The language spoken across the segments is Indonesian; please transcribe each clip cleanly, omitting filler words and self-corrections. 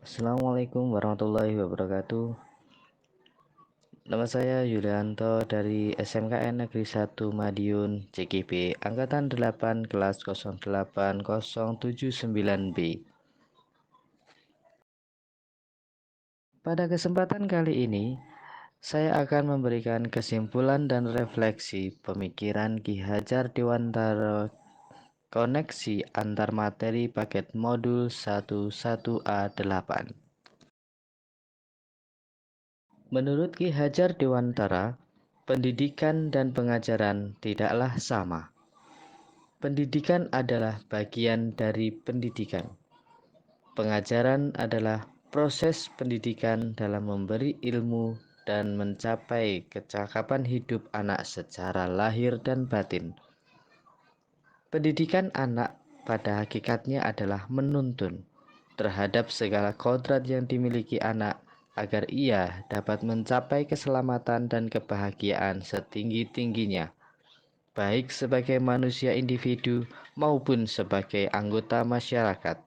Assalamualaikum warahmatullahi wabarakatuh. Nama saya Yulianto dari SMKN Negeri 1 Madiun, CGB, Angkatan 8, kelas 08079B. Pada kesempatan kali ini, saya akan memberikan kesimpulan dan refleksi pemikiran Ki Hajar Dewantara, koneksi antar materi paket modul 11A8. Menurut Ki Hajar Dewantara, pendidikan dan pengajaran tidaklah sama. Pendidikan adalah bagian dari pendidikan. Pengajaran adalah proses pendidikan dalam memberi ilmu dan mencapai kecakapan hidup anak secara lahir dan batin. Pendidikan anak pada hakikatnya adalah menuntun terhadap segala kodrat yang dimiliki anak agar ia dapat mencapai keselamatan dan kebahagiaan setinggi-tingginya, baik sebagai manusia individu maupun sebagai anggota masyarakat.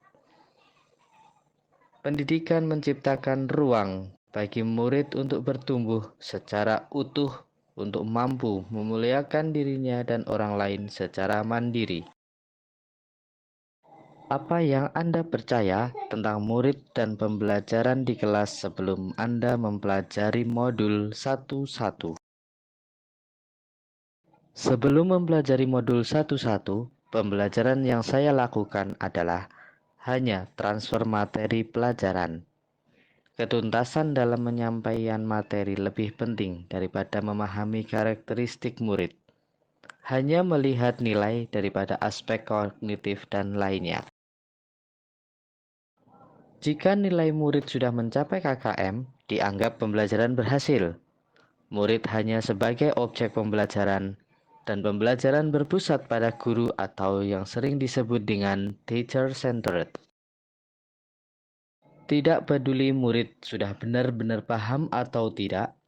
Pendidikan menciptakan ruang bagi murid untuk bertumbuh secara utuh untuk mampu memuliakan dirinya dan orang lain secara mandiri. Apa yang Anda percaya tentang murid dan pembelajaran di kelas sebelum Anda mempelajari modul 1.1? Sebelum mempelajari modul 1.1, pembelajaran yang saya lakukan adalah hanya transfer materi pelajaran. Ketuntasan dalam menyampaikan materi lebih penting daripada memahami karakteristik murid. Hanya melihat nilai daripada aspek kognitif dan lainnya. Jika nilai murid sudah mencapai KKM, dianggap pembelajaran berhasil. Murid hanya sebagai objek pembelajaran, dan pembelajaran berpusat pada guru atau yang sering disebut dengan teacher-centered. Tidak peduli murid sudah benar-benar paham atau tidak,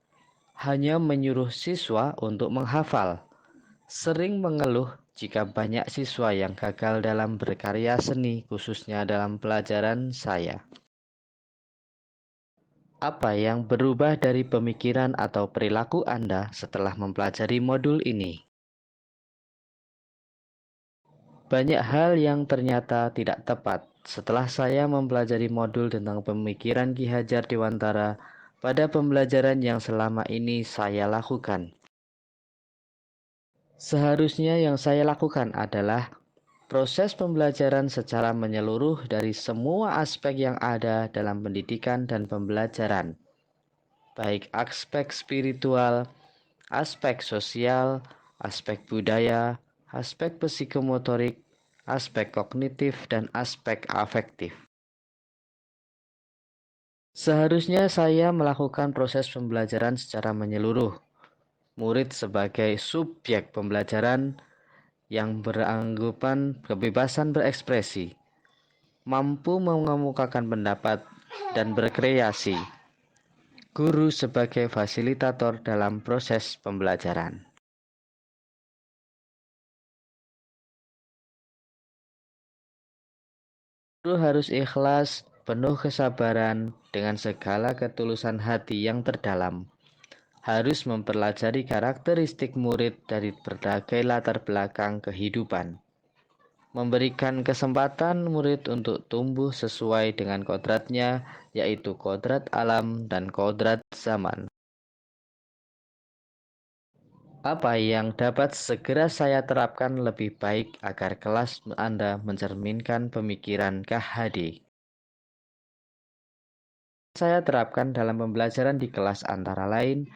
hanya menyuruh siswa untuk menghafal. Sering mengeluh jika banyak siswa yang gagal dalam berkarya seni, khususnya dalam pelajaran saya. Apa yang berubah dari pemikiran atau perilaku Anda setelah mempelajari modul ini? Banyak hal yang ternyata tidak tepat setelah saya mempelajari modul tentang pemikiran Ki Hajar Dewantara pada pembelajaran yang selama ini saya lakukan. Seharusnya yang saya lakukan adalah proses pembelajaran secara menyeluruh dari semua aspek yang ada dalam pendidikan dan pembelajaran, baik aspek spiritual, aspek sosial, aspek budaya, aspek psikomotorik, aspek kognitif, dan aspek afektif. Seharusnya saya melakukan proses pembelajaran secara menyeluruh. Murid sebagai subjek pembelajaran yang beranggapan kebebasan berekspresi, mampu mengemukakan pendapat dan berkreasi. Guru sebagai fasilitator dalam proses pembelajaran. Guru harus ikhlas, penuh kesabaran, dengan segala ketulusan hati yang terdalam. Harus mempelajari karakteristik murid dari berbagai latar belakang kehidupan. Memberikan kesempatan murid untuk tumbuh sesuai dengan kodratnya, yaitu kodrat alam dan kodrat zaman. Apa yang dapat segera saya terapkan lebih baik agar kelas Anda mencerminkan pemikiran KHD? Saya terapkan dalam pembelajaran di kelas antara lain,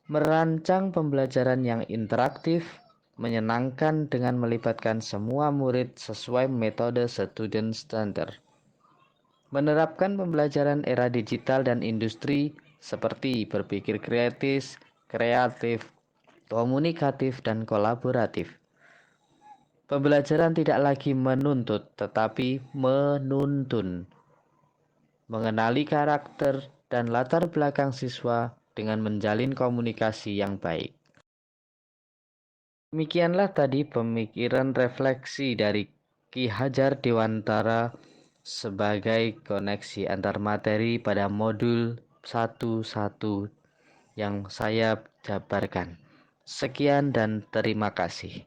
merancang pembelajaran yang interaktif, menyenangkan dengan melibatkan semua murid sesuai metode student standard. Menerapkan pembelajaran era digital dan industri seperti berpikir kreatif, komunikatif, dan kolaboratif. Pembelajaran tidak lagi menuntut, tetapi menuntun. Mengenali karakter dan latar belakang siswa dengan menjalin komunikasi yang baik. Demikianlah tadi pemikiran refleksi dari Ki Hajar Dewantara sebagai koneksi antar materi pada modul 1.1 yang saya jabarkan. Sekian dan terima kasih.